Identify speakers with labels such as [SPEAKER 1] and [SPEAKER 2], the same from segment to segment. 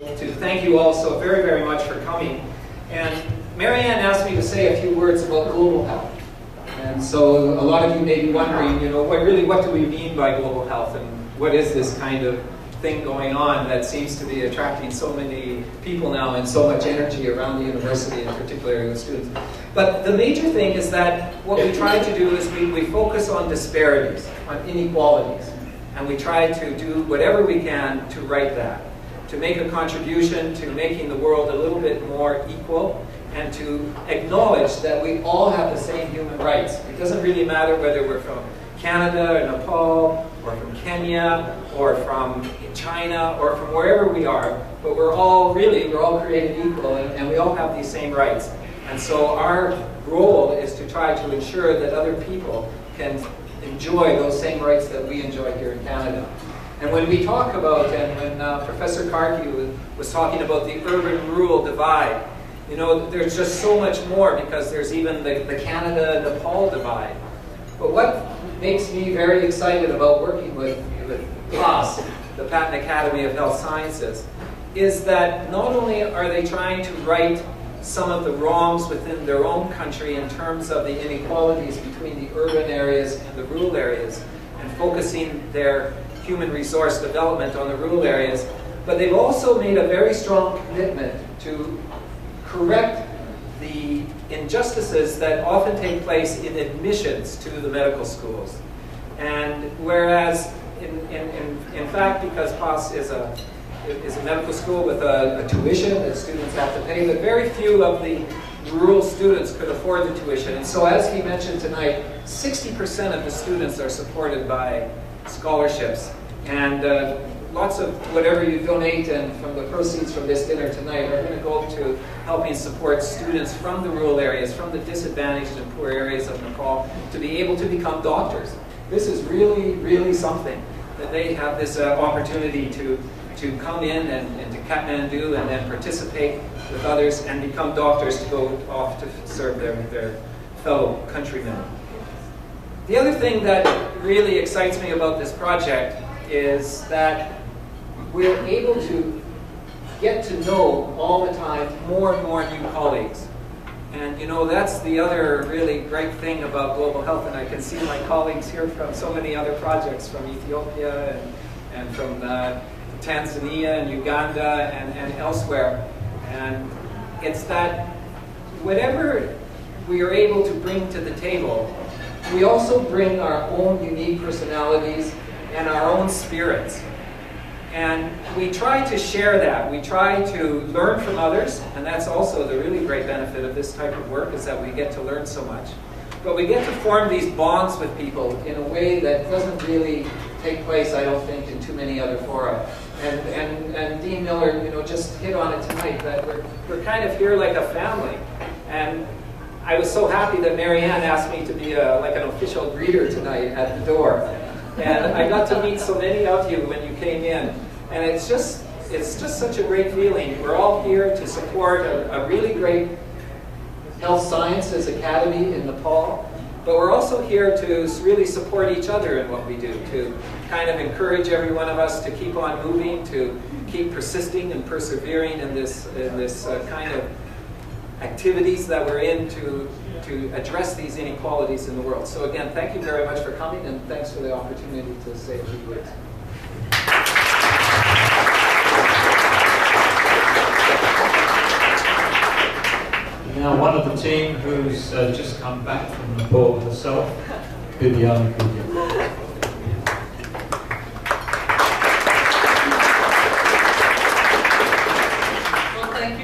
[SPEAKER 1] To thank you all so very, very much for coming. And Marianne asked me to say a few words about global health. And so a lot of you may be wondering, what do we mean by global health, and what is this kind of thing going on that seems to be attracting so many people now and so much energy around the university, in particular with students. But the major thing is that what we try to do is we focus on disparities, on inequalities, and we try to do whatever we can to right that, to make a contribution to making the world a little bit more equal, and to acknowledge that we all have the same human rights. It doesn't really matter whether we're from Canada or Nepal, or from Kenya, or from China, or from wherever we are, but we're all created equal, and we all have these same rights. And so our role is to try to ensure that other people can enjoy those same rights that we enjoy here in Canada. And when we talk about, and when Professor Karki was talking about the urban-rural divide, there's just so much more, because there's even the Canada-Nepal divide. But what makes me very excited about working with PAS, the Patent Academy of Health Sciences, is that not only are they trying to right some of the wrongs within their own country in terms of the inequalities between the urban areas and the rural areas, and focusing their human resource development on the rural areas, but they've also made a very strong commitment to correct the injustices that often take place in admissions to the medical schools. And whereas, in fact, because PAS is a medical school with a tuition that students have to pay, but very few of the rural students could afford the tuition. And so, as he mentioned tonight, 60% of the students are supported by scholarships. And lots of whatever you donate, and from the proceeds from this dinner tonight, are going to go to helping support students from the rural areas, from the disadvantaged and poor areas of Nepal, to be able to become doctors. This is really, really something, that they have this opportunity to come in and to Kathmandu and then participate with others and become doctors to go off to serve their fellow countrymen. The other thing that really excites me about this project is that we're able to get to know all the time more and more new colleagues. And that's the other really great thing about global health, and I can see my colleagues here from so many other projects, from Ethiopia and from Tanzania and Uganda and elsewhere. And it's that whatever we are able to bring to the table, we also bring our own unique personalities and our own spirits. And we try to share that. We try to learn from others, and that's also the really great benefit of this type of work, is that we get to learn so much. But we get to form these bonds with people in a way that doesn't really take place, I don't think, in too many other fora. And Dean Miller, just hit on it tonight, that we're kind of here like a family. And I was so happy that Marianne asked me to be like an official greeter tonight at the door. And I got to meet so many of you when you came in. And it's just such a great feeling. We're all here to support a really great health sciences academy in Nepal. But we're also here to really support each other in what we do, to kind of encourage every one of us to keep on moving, to keep persisting and persevering in this kind of activities that we're in to address these inequalities in the world. So again, thank you very much for coming, and thanks for the opportunity to say a few words.
[SPEAKER 2] Now, one of the team who's just come back from Nepal herself, Bibiana Cujec.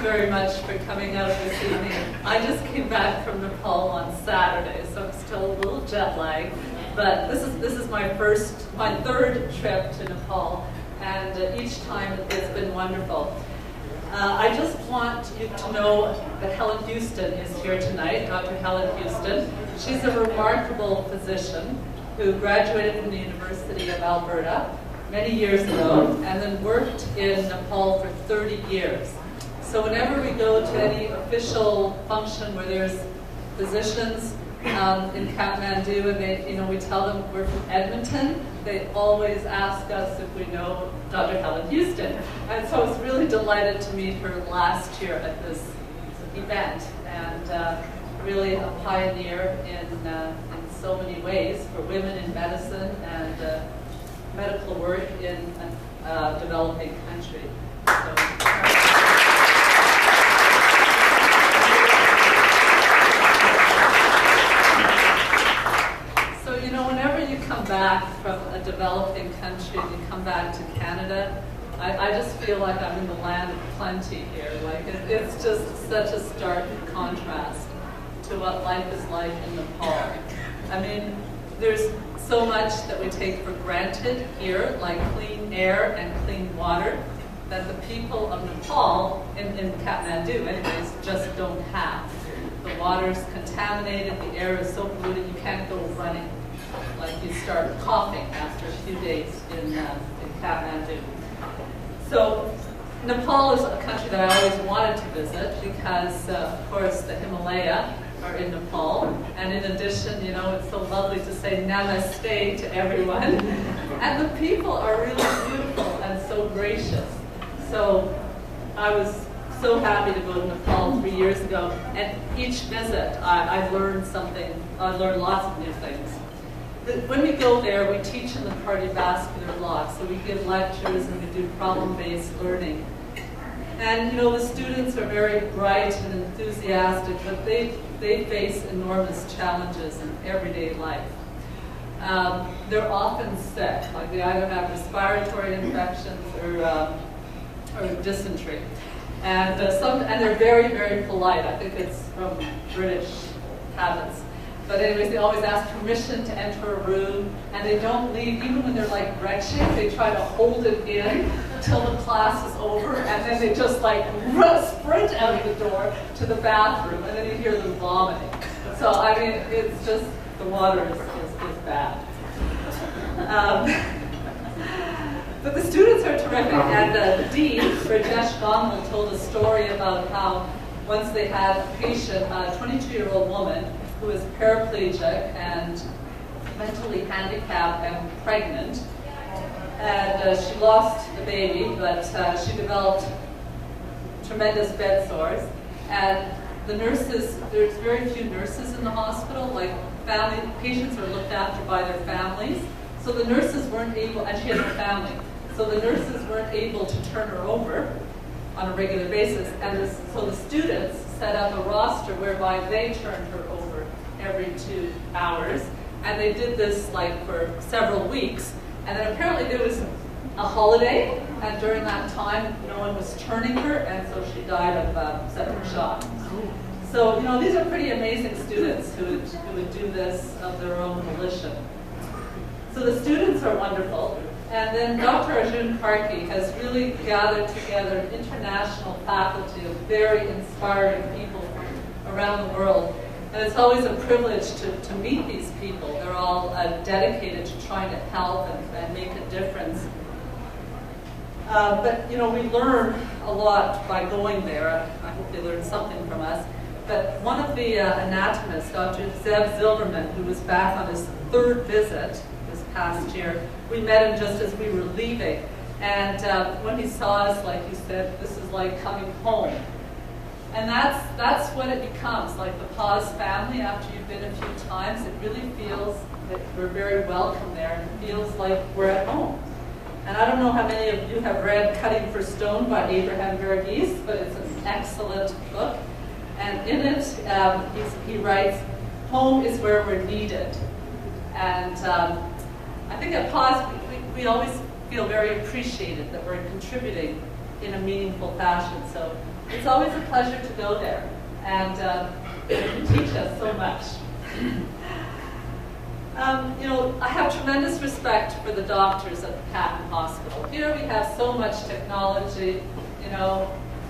[SPEAKER 3] Very much for coming out this evening. I just came back from Nepal on Saturday, so I'm still a little jet lagged. But this is my third trip to Nepal, and each time it's been wonderful. I just want you to know that Helen Houston is here tonight, Dr. Helen Houston. She's a remarkable physician who graduated from the University of Alberta many years ago, and then worked in Nepal for 30 years. So whenever we go to any official function where there's physicians, in Kathmandu, and they, we tell them we're from Edmonton. They always ask us if we know Dr. Helen Houston. And so I was really delighted to meet her last year at this event, and really a pioneer in so many ways for women in medicine and medical work in a developing country. So, whenever you come back from a developing country and you come back to Canada, I just feel like I'm in the land of plenty here. Like it's just such a stark contrast to what life is like in Nepal. I mean, there's so much that we take for granted here, like clean air and clean water, that the people of Nepal, in Kathmandu anyways, just don't have. The water's contaminated, the air is so polluted, you can't go running. Like you start coughing after a few days in Kathmandu. So Nepal is a country that I always wanted to visit because, of course, the Himalaya are in Nepal. And in addition, it's so lovely to say namaste to everyone. And the people are really beautiful and so gracious. So I was so happy to go to Nepal 3 years ago. And each visit, I learned something. I learned lots of new things. When we go there, we teach in the cardiovascular block. So we give lectures and we do problem-based learning. And the students are very bright and enthusiastic, but they face enormous challenges in everyday life. They're often sick, like they either have respiratory infections or dysentery. And they're very, very polite. I think it's from British habits. But anyways, they always ask permission to enter a room, and they don't leave, even when they're like retching, they try to hold it in until the class is over, and then they just like sprint out of the door to the bathroom, and then you hear them vomiting. So, I mean, it's just, the water is bad. But the students are terrific, and the dean, Rajesh Gomal, told a story about how once they had a patient, a 22-year-old woman, who is paraplegic and mentally handicapped and pregnant. And she lost the baby, but she developed tremendous bed sores. And the nurses, there's very few nurses in the hospital, like patients are looked after by their families. So the nurses weren't able, and she had a family, so the nurses weren't able to turn her over on a regular basis. And so the students set up a roster whereby they turned her over every 2 hours, and they did this like for several weeks. And then apparently there was a holiday, and during that time no one was turning her, and so she died of septic shock. So these are pretty amazing students who would do this of their own volition. So the students are wonderful, and then Dr. Arjun Karki has really gathered together an international faculty of very inspiring people from around the world. And it's always a privilege to meet these people. They're all dedicated to trying to help and make a difference. But we learn a lot by going there. I hope they learn something from us. But one of the anatomists, Dr. Zev Zilberman, who was back on his 3rd visit this past year, we met him just as we were leaving. And when he saw us, like he said, this is like coming home. And that's what it becomes, like the Paz family. After you've been a few times, it really feels that we're very welcome there, and it feels like we're at home. And I don't know how many of you have read Cutting for Stone by Abraham Verghese, but it's an excellent book. And in it, he writes, home is where we're needed. And I think at Paz, we always feel very appreciated that we're contributing in a meaningful fashion. So it's always a pleasure to go there, and it can teach us so much. I have tremendous respect for the doctors at the Patton Hospital. Here we have so much technology.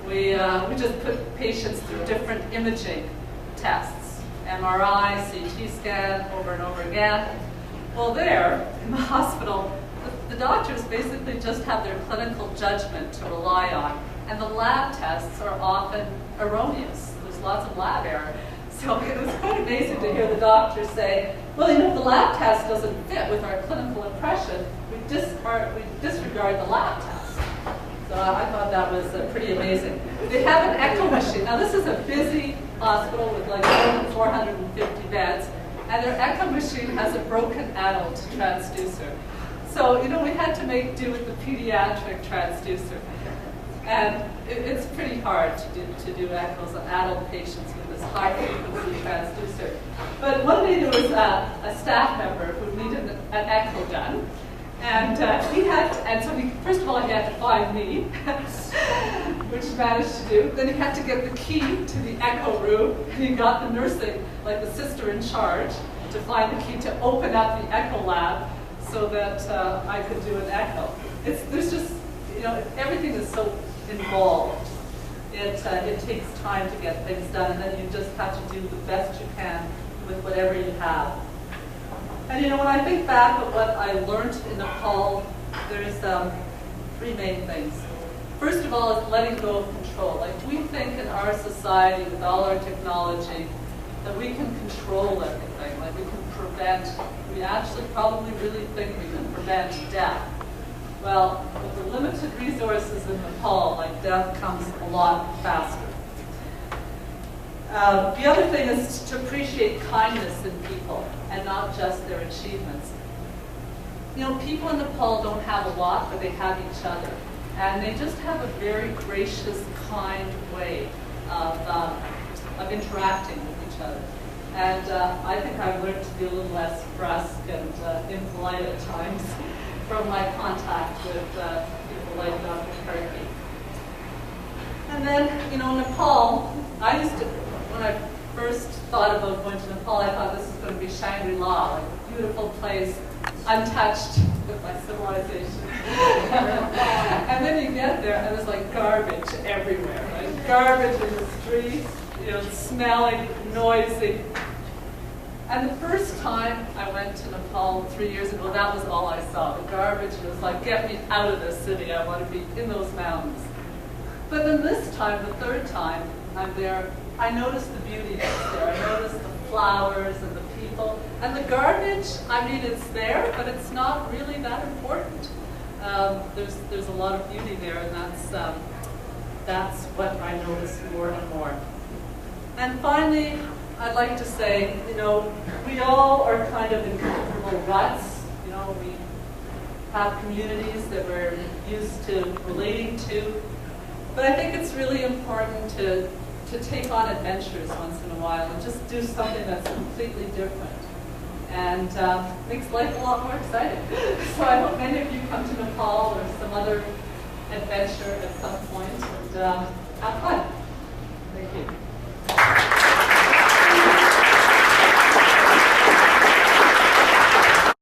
[SPEAKER 3] We just put patients through different imaging tests, MRI, CT scan, over and over again. Well, there in the hospital, the doctors basically just have their clinical judgment to rely on. And the lab tests are often erroneous. There's lots of lab error. So it was quite amazing to hear the doctor say, well, you know, if the lab test doesn't fit with our clinical impression, we disregard the lab test. So I thought that was pretty amazing. They have an echo machine. Now this is a busy hospital with like more than 450 beds, and their echo machine has a broken adult transducer. So, you know, we had to make do with the pediatric transducer. And it's pretty hard to do echoes on adult patients with this high frequency transducer. But one day there was a staff member who needed an echo done. And first of all, he had to find me, which he managed to do. Then he had to get the key to the echo room. He got the nursing, like the sister in charge, to find the key to open up the echo lab so that I could do an echo. There's just, you know, everything is so involved. It takes time to get things done, and then you just have to do the best you can with whatever you have. And you know, when I think back at what I learned in Nepal, there's three main things. First of all is letting go of control. Like, we think in our society with all our technology that we can control everything, like we can prevent, we actually probably really think we can prevent death. Well, with the limited resources in Nepal, like, death comes a lot faster. The other thing is to appreciate kindness in people and not just their achievements. You know, people in Nepal don't have a lot, but they have each other. And they just have a very gracious, kind way of interacting with each other. And I think I've learned to be a little less brusque and impolite at times from my contact with people like Dr. Karki. And then, you know, Nepal, when I first thought about going to Nepal, I thought this was going to be Shangri-La, like a beautiful place, untouched by civilization. And then you get there, and there's like garbage everywhere, right? Garbage in the streets, you know, smelling, noisy. And the first time I went to Nepal 3 years ago, that was all I saw. The garbage. It was like, get me out of this city. I want to be in those mountains. But then this time, the third time I'm there, I noticed the beauty that's there. I noticed the flowers and the people. And the garbage, I mean, it's there, but it's not really that important. There's a lot of beauty there, and that's what I notice more and more. And finally, I'd like to say, you know, we all are kind of in comfortable ruts. You know, we have communities that we're used to relating to. But I think it's really important to take on adventures once in a while and just do something that's completely different. And makes life a lot more exciting. So I hope many of you come to Nepal or some other adventure at some point and have fun.